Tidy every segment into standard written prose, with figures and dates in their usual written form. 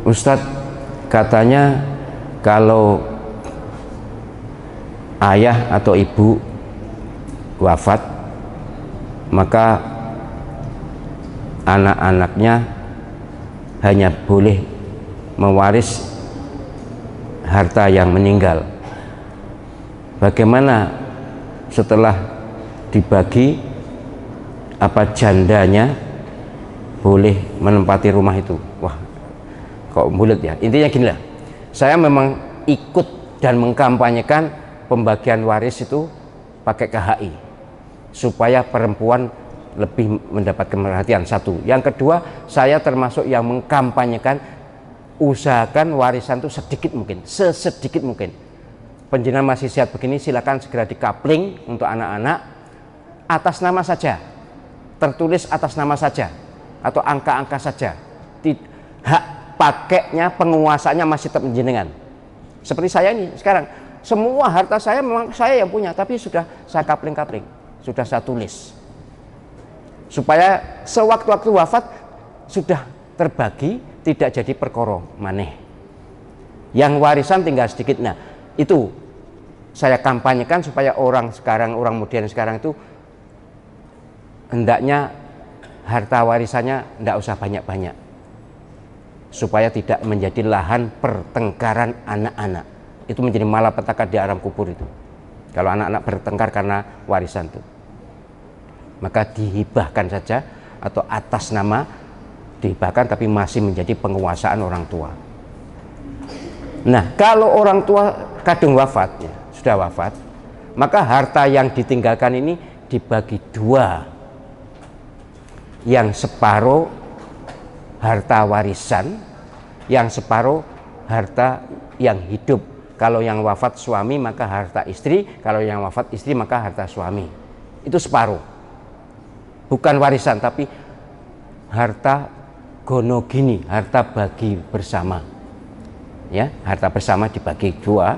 Ustadz, katanya kalau ayah atau ibu wafat, maka anak-anaknya hanya boleh mewaris harta yang meninggal. Bagaimana setelah dibagi, apa jandanya boleh menempati rumah itu? Wah, kok bulat ya. Intinya gini lah, saya memang ikut dan mengkampanyekan pembagian waris itu pakai KHI supaya perempuan lebih mendapatkan perhatian. Satu, yang kedua, saya termasuk yang mengkampanyekan usahakan warisan itu sedikit mungkin, sesedikit mungkin. Penjenengan masih sehat begini, silakan segera dikapling untuk anak-anak atas nama saja, tertulis atas nama saja atau angka-angka saja. Hak pakainya, penguasanya masih tetap penjenengan. Seperti saya ini sekarang, semua harta saya memang saya yang punya, tapi sudah saya kapling-kapling, sudah saya tulis, supaya sewaktu-waktu wafat sudah terbagi, tidak jadi perkara maneh. Yang warisan tinggal sedikit. Nah, itu saya kampanyekan supaya orang sekarang, orang modern sekarang itu hendaknya harta warisannya tidak usah banyak-banyak, supaya tidak menjadi lahan pertengkaran anak-anak. Itu menjadi malapetaka di alam kubur itu. Kalau anak-anak bertengkar karena warisan itu, maka dihibahkan saja atau atas nama dihibahkan, tapi masih menjadi penguasaan orang tua. Nah, kalau orang tua kadung wafat, ya, sudah wafat, maka harta yang ditinggalkan ini dibagi dua. Yang separuh harta warisan, yang separuh harta yang hidup. Kalau yang wafat suami maka harta istri, kalau yang wafat istri maka harta suami. Itu separuh. Bukan warisan, tapi harta gonogini, harta bagi bersama. Ya, harta bersama dibagi dua.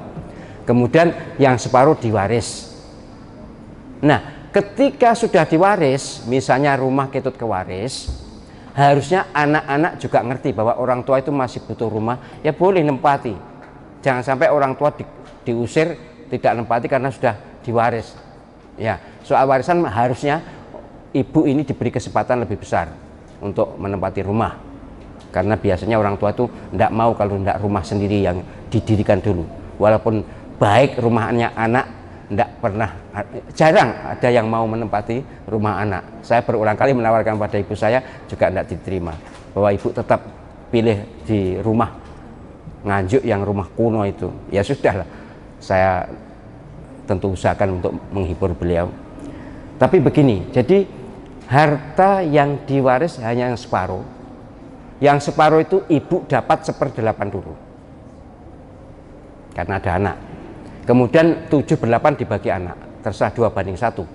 Kemudian yang separuh diwaris. Nah, ketika sudah diwaris, misalnya rumah ketut kewaris, harusnya anak-anak juga ngerti bahwa orang tua itu masih butuh rumah, ya boleh nempati. Jangan sampai orang tua diusir, tidak nempati karena sudah diwaris. Ya, soal warisan harusnya ibu ini diberi kesempatan lebih besar untuk menempati rumah, karena biasanya orang tua itu tidak mau kalau tidak rumah sendiri yang didirikan dulu. Walaupun baik rumahnya anak, tidak pernah, jarang ada yang mau menempati rumah anak. Saya berulang kali menawarkan pada ibu saya juga tidak diterima, bahwa ibu tetap pilih di rumah Nganjuk yang rumah kuno itu. Ya sudahlah, saya tentu usahakan untuk menghibur beliau. Tapi begini, jadi harta yang diwaris hanya yang separuh. Yang separuh itu ibu dapat 1/8 dulu, karena ada anak. Kemudian 7/8 dibagi anak, terserah 2/1,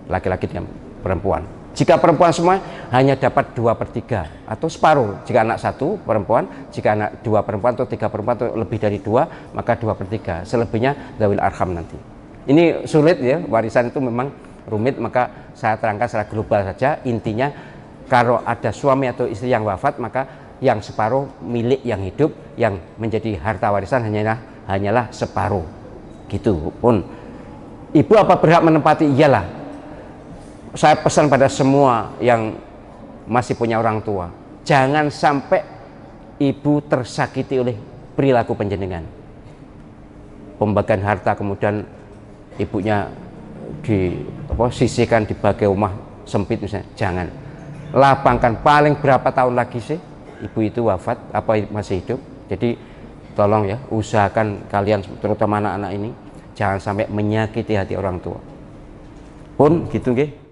laki-laki dan perempuan. Jika perempuan semua hanya dapat 2/3 atau separuh. Jika anak 1 perempuan, jika anak 2 perempuan atau 3 perempuan atau lebih dari 2, maka 2/3. Selebihnya dzawil arham nanti. Ini sulit ya, warisan itu memang rumit, maka saya terangkan secara global saja. Intinya kalau ada suami atau istri yang wafat, maka yang separuh milik yang hidup, yang menjadi harta warisan hanyalah separuh. Gitu pun. Ibu apa berhak menempati? Iyalah. Saya pesan pada semua yang masih punya orang tua, jangan sampai ibu tersakiti oleh perilaku panjenengan. Pembagian harta kemudian ibunya disisihkan, dibagi rumah sempit misalnya, jangan. Lapangkan, paling berapa tahun lagi sih ibu itu wafat, apa masih hidup. Jadi tolong ya, usahakan kalian terutama anak-anak ini jangan sampai menyakiti hati orang tua. Pun gitu nggih.